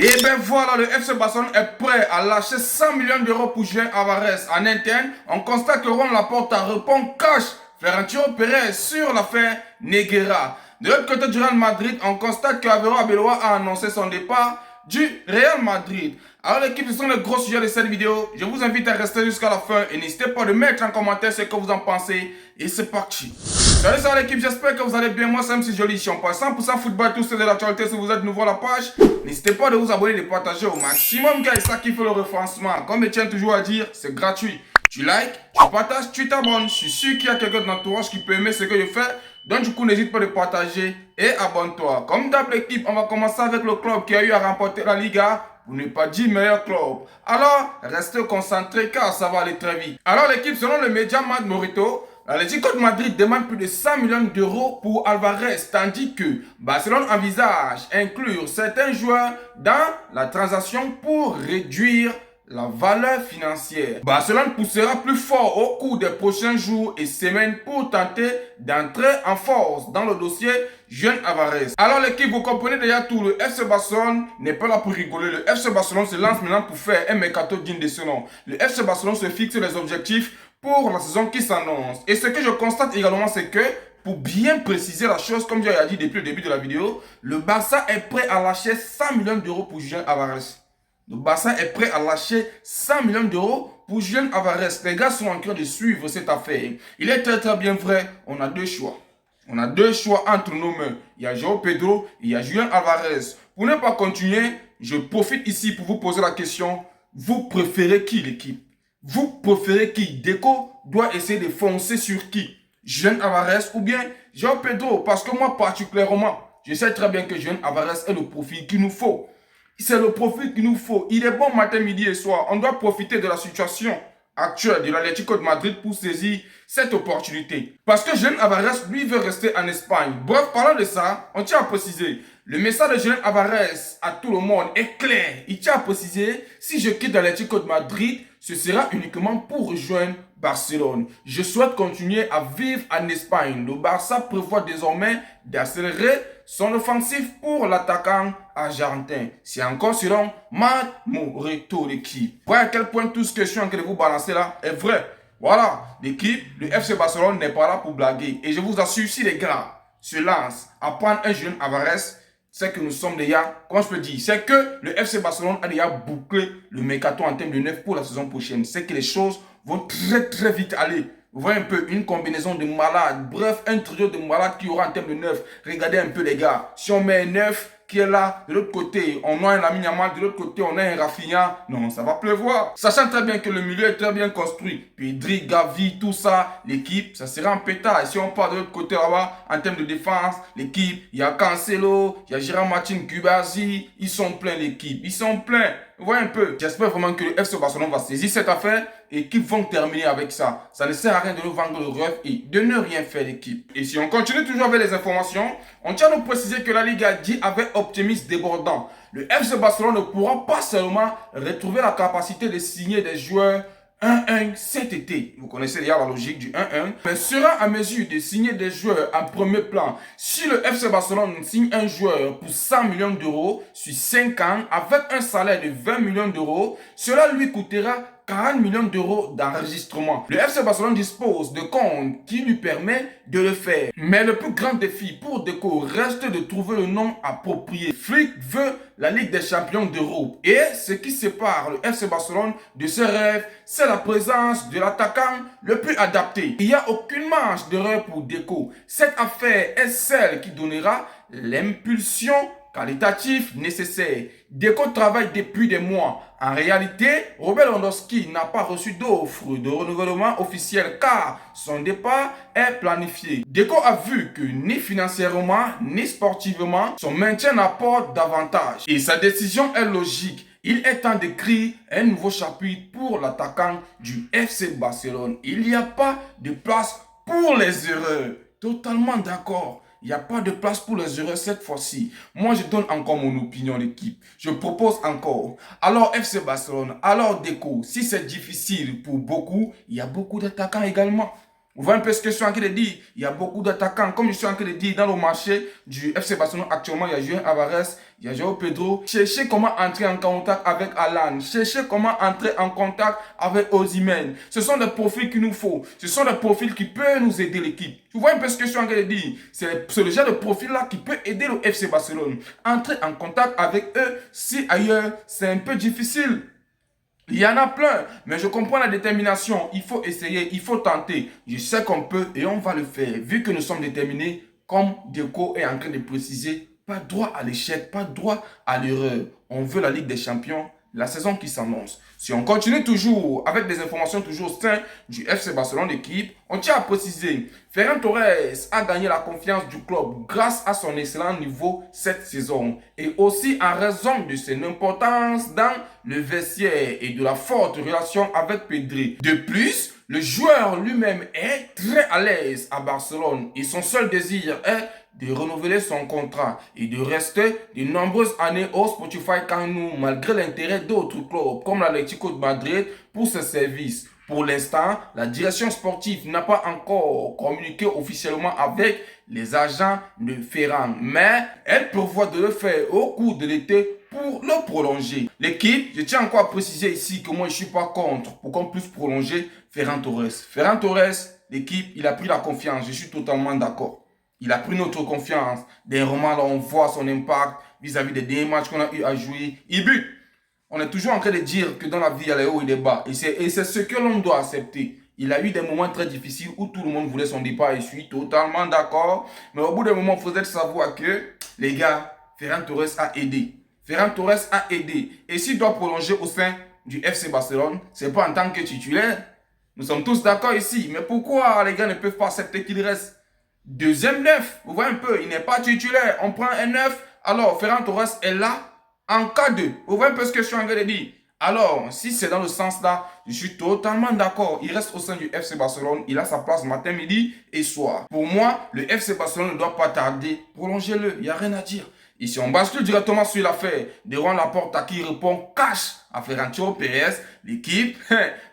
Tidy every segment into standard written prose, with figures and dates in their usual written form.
Et ben voilà, le FC Barcelone est prêt à lâcher 100 millions d'euros pour Julián Álvarez. En interne, on constate que Juan Laporta répond cash Florentino Pérez sur l'affaire Negreira. De l'autre côté du Real Madrid, on constate que Álvaro Arbeloa a annoncé son départ du Real Madrid. Alors l'équipe, ce sont les gros sujets de cette vidéo. Je vous invite à rester jusqu'à la fin et n'hésitez pas de mettre en commentaire ce que vous en pensez. Et c'est parti. Salut l'équipe, j'espère que vous allez bien. Moi c'est MC Joli, on passe 100% football, tout ce de l'actualité. Si vous êtes nouveau à la page, n'hésitez pas de vous abonner et de partager au maximum, car c'est ça qui fait le référencement. Comme je tiens toujours à dire, c'est gratuit. Tu likes, tu partages, tu t'abonnes. Je suis sûr qu'il y a quelqu'un de l'entourage qui peut aimer ce que je fais. Donc du coup, n'hésite pas de partager et abonne-toi. Comme d'hab l'équipe, on va commencer avec le club qui a eu à remporter la Liga. Pour ne pas dire meilleur club. Alors, restez concentrés car ça va aller très vite. Alors l'équipe, selon le média Mad Morito, l'Atlético de Madrid demande plus de 100 millions d'euros pour Alvarez, tandis que Barcelone envisage inclure certains joueurs dans la transaction pour réduire la valeur financière. Barcelone poussera plus fort au cours des prochains jours et semaines pour tenter d'entrer en force dans le dossier Julián Álvarez. Alors l'équipe, vous comprenez déjà tout, le FC Barcelone n'est pas là pour rigoler. Le FC Barcelone se lance maintenant pour faire un mercato digne de ce nom. Le FC Barcelone se fixe les objectifs pour la saison qui s'annonce. Et ce que je constate également, c'est que pour bien préciser la chose, comme j'ai dit depuis le début de la vidéo, le Barça est prêt à lâcher 100 millions d'euros pour Julián Álvarez. Le Barça est prêt à lâcher 100 millions d'euros pour Julián Álvarez. Les gars sont en train de suivre cette affaire. Il est très bien vrai, on a deux choix. On a deux choix entre nos mains. Il y a João Pedro et il y a Julián Álvarez. Pour ne pas continuer, je profite ici pour vous poser la question. Vous préférez qui l'équipe? Vous préférez qui? Deco doit essayer de foncer sur qui? Julián Álvarez ou bien João Pedro? Parce que moi particulièrement, je sais très bien que Julián Álvarez est le profil qu'il nous faut. C'est le profil qu'il nous faut. Il est bon matin, midi et soir. On doit profiter de la situation actuelle de l'Atlético de Madrid pour saisir cette opportunité. Parce que Julián Álvarez, lui, veut rester en Espagne. Bref, parlant de ça, on tient à préciser. Le message de Julián Álvarez à tout le monde est clair. Il tient à préciser, si je quitte l'Atlético de Madrid, ce sera uniquement pour rejoindre Barcelone. Je souhaite continuer à vivre en Espagne. Le Barça prévoit désormais d'accélérer son offensif pour l'attaquant argentin. C'est encore selon Mad Morito l'équipe. Voyez à quel point tout ce que je suis en train de vous balancer là est vrai. Voilà, l'équipe, le FC Barcelone n'est pas là pour blaguer. Et je vous assure, si les gars se lancent à prendre un Julián Álvarez, c'est que nous sommes déjà, comment je peux dire, c'est que le FC Barcelone a déjà bouclé le mercato en termes de neuf pour la saison prochaine. C'est que les choses vont très vite aller. Vous voyez un peu une combinaison de malades, bref, un trio de malades qui aura en termes de neuf. Regardez un peu les gars, si on met un neuf qui est là, de l'autre côté, on a un Lamine Yamal, de l'autre côté, on a un Rafinha, non, ça va pleuvoir. Sachant très bien que le milieu est très bien construit, Pedri, Gavi, tout ça, l'équipe, ça sera en pétard. Et si on part de l'autre côté là-bas, en termes de défense, l'équipe, il y a Cancelo, il y a Gérard Martin, Cubazi, ils sont pleins l'équipe, ils sont pleins. Vous voyez un peu, j'espère vraiment que le FC Barcelone va saisir cette affaire et qu'ils vont terminer avec ça. Ça ne sert à rien de nous vendre le rêve et de ne rien faire l'équipe. Et si on continue toujours avec les informations, on tient à nous préciser que la Liga dit avec optimisme débordant. Le FC Barcelone ne pourra pas seulement retrouver la capacité de signer des joueurs 1-1 cet été. Vous connaissez déjà la logique du 1-1. Mais sera à mesure de signer des joueurs en premier plan. Si le FC Barcelone signe un joueur pour 100 millions d'euros sur 5 ans avec un salaire de 20 millions d'euros, cela lui coûtera 40 millions d'euros d'enregistrement. Le FC Barcelone dispose de comptes qui lui permet de le faire. Mais le plus grand défi pour Deco reste de trouver le nom approprié. Flick veut la Ligue des Champions d'Europe. Et ce qui sépare le FC Barcelone de ses rêves, c'est la présence de l'attaquant le plus adapté. Il n'y a aucune marge d'erreur pour Deco. Cette affaire est celle qui donnera l'impulsion qualitatif nécessaire. Deco travaille depuis des mois. En réalité, Robert Lewandowski n'a pas reçu d'offre de renouvellement officiel car son départ est planifié. Deco a vu que ni financièrement ni sportivement, son maintien n'apporte davantage. Et sa décision est logique. Il est temps d'écrire un nouveau chapitre pour l'attaquant du FC Barcelone. Il n'y a pas de place pour les erreurs. Totalement d'accord. Il n'y a pas de place pour les erreurs cette fois-ci. Moi, je donne encore mon opinion, l'équipe. Je propose encore. Alors, FC Barcelone, alors Deco, si c'est difficile pour beaucoup, il y a beaucoup d'attaquants également. Vous voyez un peu ce que je suis en train de dire. Il y a beaucoup d'attaquants. Comme je suis en train de dire, dans le marché du FC Barcelone, actuellement, il y a Julián Alvarez, il y a João Pedro. Cherchez comment entrer en contact avec Alan. Cherchez comment entrer en contact avec Osimhen. Ce sont des profils qu'il nous faut. Ce sont des profils qui peuvent nous aider l'équipe. Vous voyez un peu ce que je suis en train de dire. C'est le genre de profil-là qui peut aider le FC Barcelone. Entrer en contact avec eux, si ailleurs, c'est un peu difficile. Il y en a plein, mais je comprends la détermination. Il faut essayer, il faut tenter. Je sais qu'on peut et on va le faire. Vu que nous sommes déterminés, comme Deco est en train de préciser, pas droit à l'échec, pas droit à l'erreur. On veut la Ligue des Champions, la saison qui s'annonce. Si on continue toujours avec des informations toujours saines du FC Barcelone d'équipe, on tient à préciser, Ferran Torres a gagné la confiance du club grâce à son excellent niveau cette saison et aussi en raison de son importance dans le vestiaire et de la forte relation avec Pedri. De plus, le joueur lui-même est très à l'aise à Barcelone et son seul désir est de renouveler son contrat et de rester de nombreuses années au Spotify Camp Nou malgré l'intérêt d'autres clubs comme l'Atlético de Madrid pour ses services. Pour l'instant, la direction sportive n'a pas encore communiqué officiellement avec les agents de Ferran, mais elle prévoit de le faire au cours de l'été pour le prolonger. L'équipe, je tiens encore à préciser ici que moi je ne suis pas contre pour qu'on puisse prolonger Ferran Torres. Ferran Torres, l'équipe, il a pris la confiance, je suis totalement d'accord. Il a pris notre confiance. Des romans, là, on voit son impact vis-à-vis des derniers matchs qu'on a eu à jouer. Il bute. On est toujours en train de dire que dans la vie, il y a les hauts et les bas. Et c'est ce que l'on doit accepter. Il a eu des moments très difficiles où tout le monde voulait son départ et je suis totalement d'accord. Mais au bout d'un moment, il faudrait savoir que, les gars, Ferran Torres a aidé. Ferran Torres a aidé. Et s'il doit prolonger au sein du FC Barcelone, ce n'est pas en tant que titulaire. Nous sommes tous d'accord ici. Mais pourquoi les gars ne peuvent pas accepter qu'il reste deuxième neuf? Vous voyez un peu, il n'est pas titulaire. On prend un neuf. Alors, Ferran Torres est là en cas de. Vous voyez un peu ce que je suis en train de dire. Alors, si c'est dans le sens là, je suis totalement d'accord. Il reste au sein du FC Barcelone. Il a sa place matin, midi et soir. Pour moi, le FC Barcelone ne doit pas tarder. Prolongez-le. Il n'y a rien à dire. Et si on bascule directement sur l'affaire de Juan Laporta qui répond cash à Florentino Pérez, l'équipe,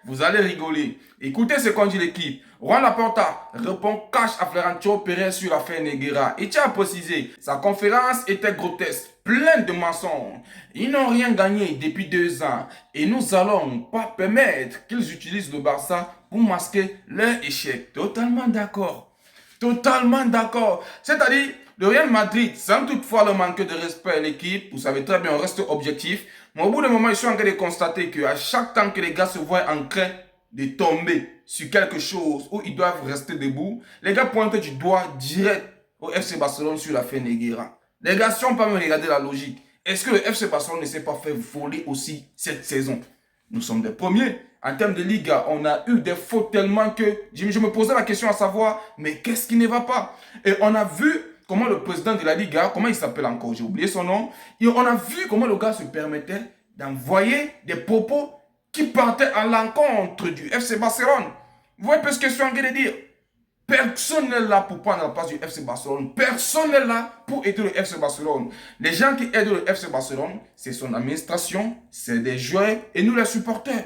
vous allez rigoler. Écoutez ce qu'on dit l'équipe. Juan Laporta répond cash à Florentino Pérez sur l'affaire Negreira. Et tient à préciser, sa conférence était grotesque, pleine de mensonges. Ils n'ont rien gagné depuis 2 ans et nous allons pas permettre qu'ils utilisent le Barça pour masquer leur échec. Totalement d'accord. Totalement d'accord. C'est-à-dire, le Real Madrid, sans toutefois le manque de respect à l'équipe, vous savez très bien, on reste objectif. Mais au bout d'un moment, ils sont en train de constater qu'à chaque temps que les gars se voient en train de tomber sur quelque chose où ils doivent rester debout, les gars pointent du doigt direct au FC Barcelone sur la fin Negreira. Les gars, si on peut me regarder la logique, est-ce que le FC Barcelone ne s'est pas fait voler aussi cette saison? Nous sommes des premiers. En termes de Liga, on a eu des fautes tellement que je me posais la question à savoir, mais qu'est-ce qui ne va pas? Et on a vu comment le président de la Liga, comment il s'appelle encore, j'ai oublié son nom, et on a vu comment le gars se permettait d'envoyer des propos qui partaient à l'encontre du FC Barcelone. Vous voyez ce que je suis en train de dire? Personne n'est là pour prendre la place du FC Barcelone. Personne n'est là pour aider le FC Barcelone. Les gens qui aident le FC Barcelone, c'est son administration, c'est des joueurs et nous les supporters.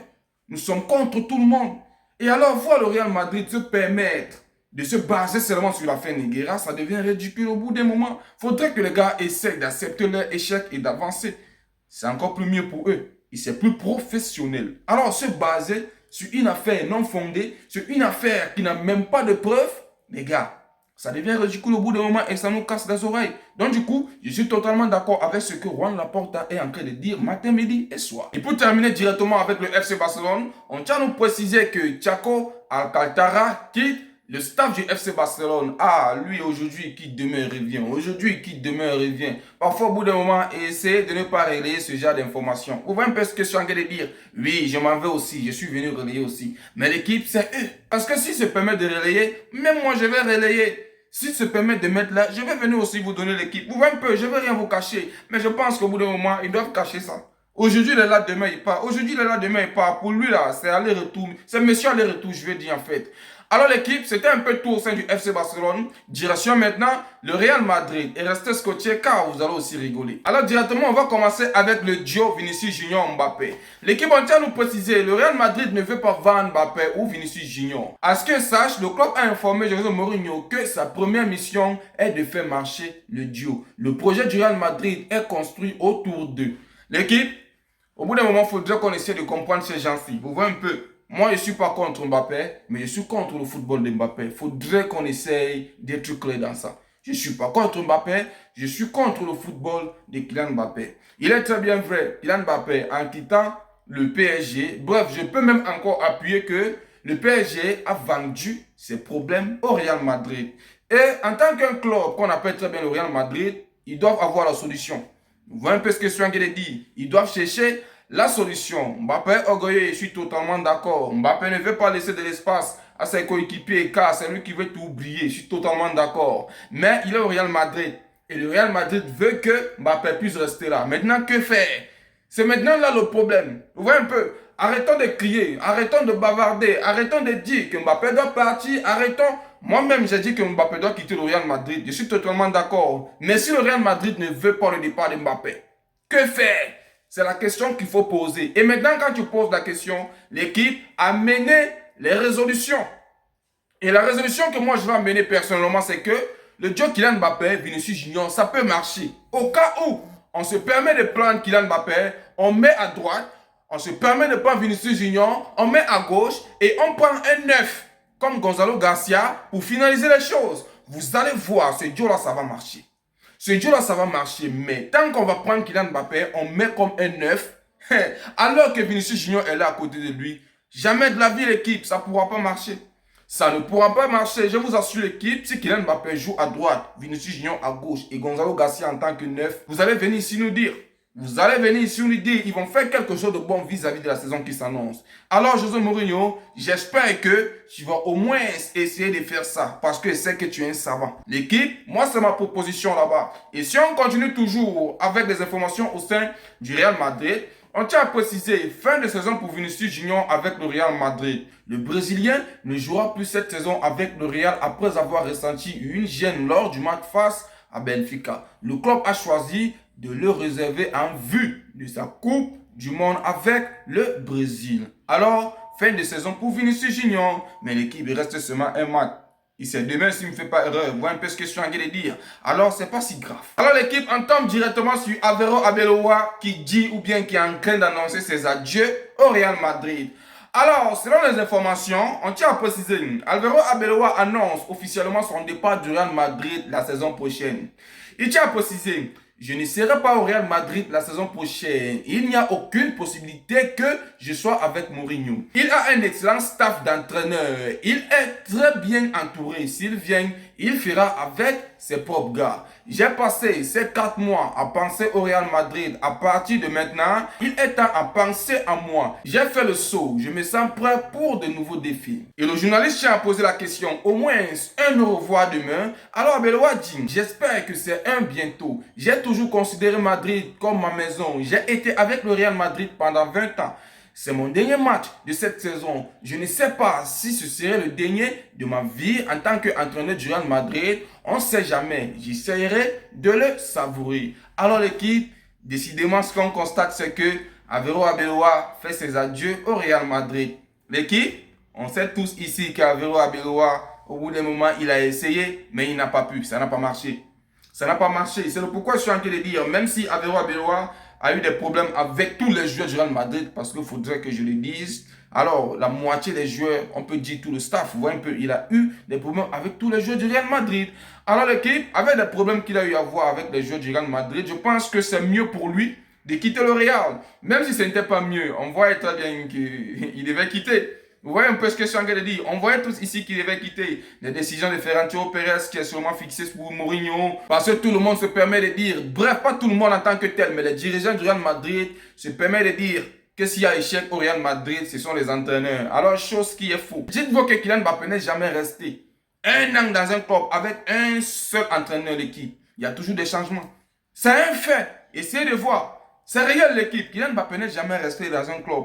Nous sommes contre tout le monde. Et alors, voir le Real Madrid se permettre de se baser seulement sur la fin Negreira, ça devient ridicule au bout d'un moment. Il faudrait que les gars essayent d'accepter leur échec et d'avancer. C'est encore plus mieux pour eux. Et c'est plus professionnel. Alors, se baser sur une affaire non fondée, sur une affaire qui n'a même pas de preuves, les gars, ça devient ridicule au bout d'un moment et ça nous casse les oreilles. Donc du coup, je suis totalement d'accord avec ce que Juan Laporta est en train de dire matin, midi et soir. Et pour terminer directement avec le FC Barcelone, on tient à nous préciser que Thiago Alcantara quitte le staff du FC Barcelone. Ah, lui aujourd'hui qui demain revient. Aujourd'hui qui demain revient. Parfois au bout d'un moment, essayez de ne pas relayer ce genre d'informations. Vous voyez un peu ce que je suis en train de dire? Oui, je m'en vais aussi. Je suis venu relayer aussi. Mais l'équipe, c'est eux. Parce que s'ils se permettent de relayer, même moi je vais relayer. S'ils se permettent de mettre là, je vais venir aussi vous donner l'équipe. Vous voyez un peu, je ne vais rien vous cacher. Mais je pense qu'au bout d'un moment, ils doivent cacher ça. Aujourd'hui, il est là, demain, il part. Aujourd'hui, il est là, demain, il part. Pour lui, là, c'est aller-retour. C'est monsieur aller-retour, je vais dire en fait. Alors l'équipe, c'était un peu tout au sein du FC Barcelone. Direction maintenant le Real Madrid. Et restez scotché car vous allez aussi rigoler. Alors directement, on va commencer avec le duo Vinicius Junior Mbappé. L'équipe entière nous préciser, le Real Madrid ne veut pas vendre Mbappé ou Vinicius Junior. À ce que sache, le club a informé José Mourinho que sa première mission est de faire marcher le duo. Le projet du Real Madrid est construit autour d'eux. L'équipe, au bout d'un moment, il faudrait qu'on essaie de comprendre ces gens-ci. Vous voyez un peu. Moi, je ne suis pas contre Mbappé, mais je suis contre le football de Mbappé. Il faudrait qu'on essaye d'être clair dans ça. Je ne suis pas contre Mbappé, je suis contre le football de Kylian Mbappé. Il est très bien vrai, Kylian Mbappé, en quittant le PSG, bref, je peux même encore appuyer que le PSG a vendu ses problèmes au Real Madrid. Et en tant qu'un club qu'on appelle très bien le Real Madrid, ils doivent avoir la solution. Vous voyez un peu ce que Swangele dit. Ils doivent chercher la solution. Mbappé orgueilleux, je suis totalement d'accord. Mbappé ne veut pas laisser de l'espace à ses coéquipiers car c'est lui qui veut tout oublier. Je suis totalement d'accord. Mais il est au Real Madrid. Et le Real Madrid veut que Mbappé puisse rester là. Maintenant, que faire? C'est maintenant là le problème. Vous voyez un peu? Arrêtons de crier, arrêtons de bavarder, arrêtons de dire que Mbappé doit partir, arrêtons. Moi-même, j'ai dit que Mbappé doit quitter le Real Madrid. Je suis totalement d'accord. Mais si le Real Madrid ne veut pas le départ de Mbappé, que faire? C'est la question qu'il faut poser. Et maintenant, quand tu poses la question, l'équipe a mené les résolutions. Et la résolution que moi, je vais amener personnellement, c'est que le duo Kylian Mbappé, Vinicius Junior, ça peut marcher. Au cas où on se permet de prendre Kylian Mbappé, on met à droite, on se permet de prendre Vinicius Junior, on met à gauche et on prend un neuf comme Gonzalo Garcia pour finaliser les choses. Vous allez voir, ce duo-là, ça va marcher. Ce duo-là, ça va marcher, mais tant qu'on va prendre Kylian Mbappé, on met comme un neuf, alors que Vinicius Junior est là à côté de lui. Jamais de la vie, l'équipe, ça ne pourra pas marcher. Ça ne pourra pas marcher. Je vous assure, l'équipe, si Kylian Mbappé joue à droite, Vinicius Junior à gauche et Gonzalo Garcia en tant que neuf, vous allez venir ici nous dire. Vous allez venir ici nous dire, ils vont faire quelque chose de bon vis-à-vis de la saison qui s'annonce. Alors, José Mourinho, j'espère que tu vas au moins essayer de faire ça parce que je sais que tu es un savant. L'équipe, moi, c'est ma proposition là-bas. Et si on continue toujours avec des informations au sein du Real Madrid, on tient à préciser, fin de saison pour Vinicius Junior avec le Real Madrid. Le Brésilien ne jouera plus cette saison avec le Real après avoir ressenti une gêne lors du match face à Benfica. Le club a choisi de le réserver en vue de sa Coupe du Monde avec le Brésil. Alors, fin de saison pour Vinicius Junior, mais l'équipe reste seulement un match. Il sait demain s'il ne me fait pas erreur. Voilà un peu ce que je suis en train de dire. Alors, c'est pas si grave. Alors, l'équipe entame directement sur Alvaro Arbeloa qui dit ou bien qui est en train d'annoncer ses adieux au Real Madrid. Alors, selon les informations, on tient à préciser, Alvaro Arbeloa annonce officiellement son départ du Real Madrid la saison prochaine. Il tient à préciser, je ne serai pas au Real Madrid la saison prochaine. Il n'y a aucune possibilité que je sois avec Mourinho. Il a un excellent staff d'entraîneur. Il est très bien entouré. S'il vient, il fera avec ses propres gars. J'ai passé ces 4 mois à penser au Real Madrid. À partir de maintenant, il est temps à penser à moi. J'ai fait le saut. Je me sens prêt pour de nouveaux défis. Et le journaliste tient à poser la question. Au moins un au revoir demain. Alors Arbeloa dit, j'espère que c'est un bientôt. J'ai toujours considéré Madrid comme ma maison. J'ai été avec le Real Madrid pendant 20 ans. C'est mon dernier match de cette saison. Je ne sais pas si ce serait le dernier de ma vie en tant qu'entraîneur du Real Madrid. On ne sait jamais. J'essaierai de le savourer. Alors l'équipe, décidément ce qu'on constate c'est que Alvaro Arbeloa fait ses adieux au Real Madrid. L'équipe, on sait tous ici qu'Alvaro Arbeloa, au bout d'un moment, il a essayé, mais il n'a pas pu. Ça n'a pas marché. Ça n'a pas marché. C'est le pourquoi je suis en train de dire, même si Alvaro Arbeloa a eu des problèmes avec tous les joueurs du Real Madrid, parce qu'il faudrait que je le dise. Alors, la moitié des joueurs, on peut dire tout le staff, vous voyez un peu, il a eu des problèmes avec tous les joueurs du Real Madrid. Alors, l'équipe, avec les problèmes qu'il a eu à voir avec les joueurs du Real Madrid, je pense que c'est mieux pour lui de quitter le Real. Même si ce n'était pas mieux, on voit très bien qu'il devait quitter. Vous voyez un peu ce que je suis en train de dire. On voyait tous ici qu'il devait quitter. Les décisions de Florentino Pérez qui est sûrement fixée pour Mourinho. Parce que tout le monde se permet de dire, bref, pas tout le monde en tant que tel, mais les dirigeants du Real Madrid se permettent de dire que s'il y a échec au Real Madrid, ce sont les entraîneurs. Alors, chose qui est faux. Dites-vous que Kylian Mbappé n'est jamais resté un an dans un club avec un seul entraîneur d'équipe. Il y a toujours des changements. C'est un fait. Essayez de voir. C'est réel l'équipe. Kylian Mbappé n'est jamais resté dans un club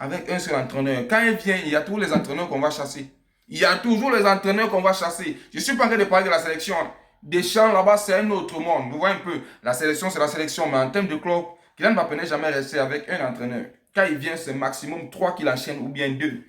avec un seul entraîneur. Quand il vient, il y a tous les entraîneurs qu'on va chasser. Il y a toujours les entraîneurs qu'on va chasser. Je ne suis pas en train de parler de la sélection. Deschamps, là-bas, c'est un autre monde. Vous voyez un peu, la sélection, c'est la sélection. Mais en termes de club, Kylian Mbappé n'est jamais resté avec un entraîneur. Quand il vient, c'est maximum 3 qu'il enchaîne ou bien 2.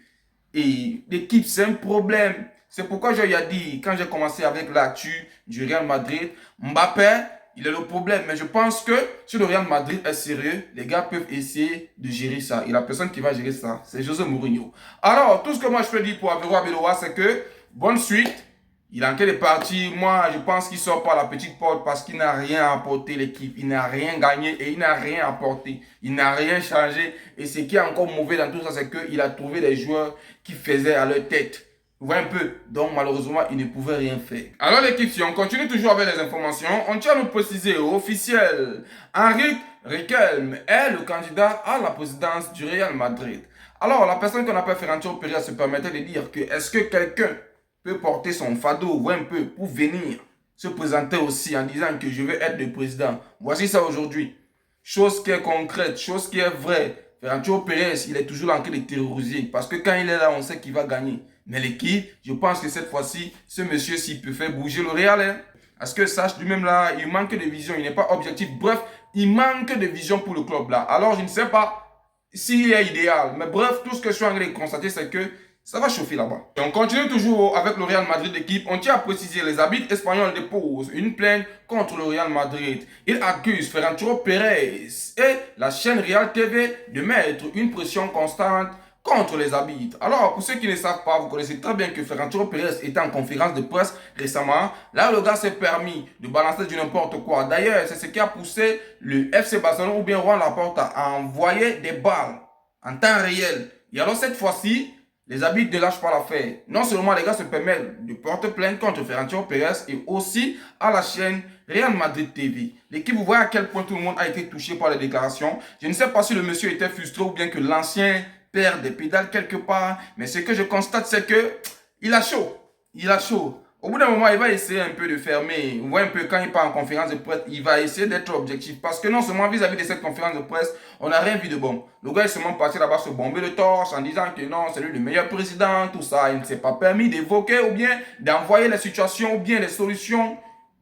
Et l'équipe, c'est un problème. C'est pourquoi j'ai dit, quand j'ai commencé avec l'actu du Real Madrid, Mbappé, il est le problème. Mais je pense que si le Real Madrid est sérieux, les gars peuvent essayer de gérer ça. Et la personne qui va gérer ça, c'est José Mourinho. Alors, tout ce que moi je peux dire pour Aveiro Arbeloa, c'est que bonne suite. Il est en train de partir. Moi, je pense qu'il sort par la petite porte parce qu'il n'a rien apporté l'équipe. Il n'a rien gagné et il n'a rien apporté. Il n'a rien changé. Et ce qui est encore mauvais dans tout ça, c'est qu'il a trouvé des joueurs qui faisaient à leur tête. Vous voyez un peu. Donc, malheureusement, il ne pouvait rien faire. Alors, l'équipe, si on continue toujours avec les informations, on tient à nous préciser, officiel, Henrik Riquelme est le candidat à la présidence du Real Madrid. Alors, la personne qu'on appelle Florentino Pérez se permettait de dire que est-ce que quelqu'un peut porter son fardeau, ou un peu, pour venir se présenter aussi en disant que je vais être le président. Voici ça aujourd'hui. Chose qui est concrète, chose qui est vraie. Florentino Pérez, il est toujours en train de terroriser. Parce que quand il est là, on sait qu'il va gagner. Mais l'équipe, je pense que cette fois-ci, ce monsieur, s'il peut faire bouger le Real, hein. Parce que sache lui-même là, il manque de vision, il n'est pas objectif. Bref, il manque de vision pour le club là. Alors, je ne sais pas s'il est idéal. Mais bref, tout ce que je suis en train de constater, c'est que ça va chauffer là-bas. Et on continue toujours avec le Real Madrid d'équipe. On tient à préciser, les arbitres espagnols déposent une plainte contre le Real Madrid. Ils accusent Florentino Pérez et la chaîne Real TV de mettre une pression constante contre les arbitres. Alors, pour ceux qui ne savent pas, vous connaissez très bien que Florentino Pérez était en conférence de presse récemment. Là, le gars s'est permis de balancer du n'importe quoi. D'ailleurs, c'est ce qui a poussé le FC Barcelone ou bien Juan Laporta à envoyer des balles en temps réel. Et alors, cette fois-ci, les arbitres ne lâchent pas l'affaire. Non seulement les gars se permettent de porter plainte contre Florentino Pérez et aussi à la chaîne Real Madrid TV. L'équipe, vous voyez à quel point tout le monde a été touché par les déclarations. Je ne sais pas si le monsieur était frustré ou bien que l'ancien perd des pédales quelque part. Mais ce que je constate, c'est que il a chaud. Il a chaud. Au bout d'un moment, il va essayer un peu de fermer. Vous voyez un peu quand il part en conférence de presse, il va essayer d'être objectif. Parce que non seulement vis-à-vis de cette conférence de presse, on n'a rien vu de bon. Le gars est seulement parti là-bas se bomber le torse en disant que non, c'est lui le meilleur président, tout ça. Il ne s'est pas permis d'évoquer ou bien d'envoyer les situations ou bien les solutions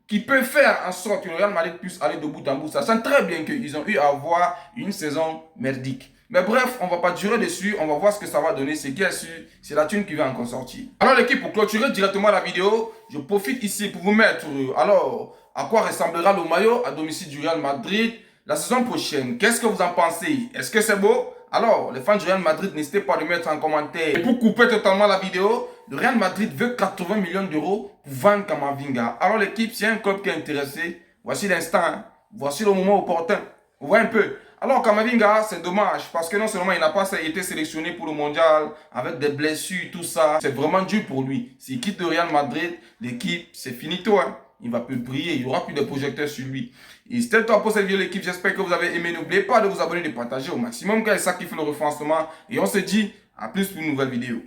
qui peuvent faire en sorte que le Real Madrid puisse aller de bout en bout. Ça sent très bien qu'ils ont eu à avoir une saison merdique. Mais bref, on ne va pas durer dessus, on va voir ce que ça va donner. C'est qui est sûr, c'est la thune qui va encore sortir. Alors l'équipe, pour clôturer directement la vidéo, je profite ici pour vous mettre alors à quoi ressemblera le maillot à domicile du Real Madrid la saison prochaine. Qu'est-ce que vous en pensez? Est-ce que c'est beau? Alors, les fans du Real Madrid, n'hésitez pas à le mettre en commentaire. Et pour couper totalement la vidéo, le Real Madrid veut 80 millions d'euros pour vendre Kamavinga. Alors l'équipe, s'il y a un club qui est intéressé, voici l'instant, hein. Voici le moment opportun. Vous voyez un peu. Alors Kamavinga, c'est dommage parce que non seulement il n'a pas été sélectionné pour le mondial avec des blessures, tout ça. C'est vraiment dur pour lui. S'il quitte le Real Madrid, l'équipe, c'est finito, hein. Il va plus briller, il n'y aura plus de projecteurs sur lui. Et c'était tout pour cette vidéo l'équipe, j'espère que vous avez aimé. N'oubliez pas de vous abonner et de partager au maximum car c'est ça qui fait le référencement. Et on se dit à plus pour une nouvelle vidéo.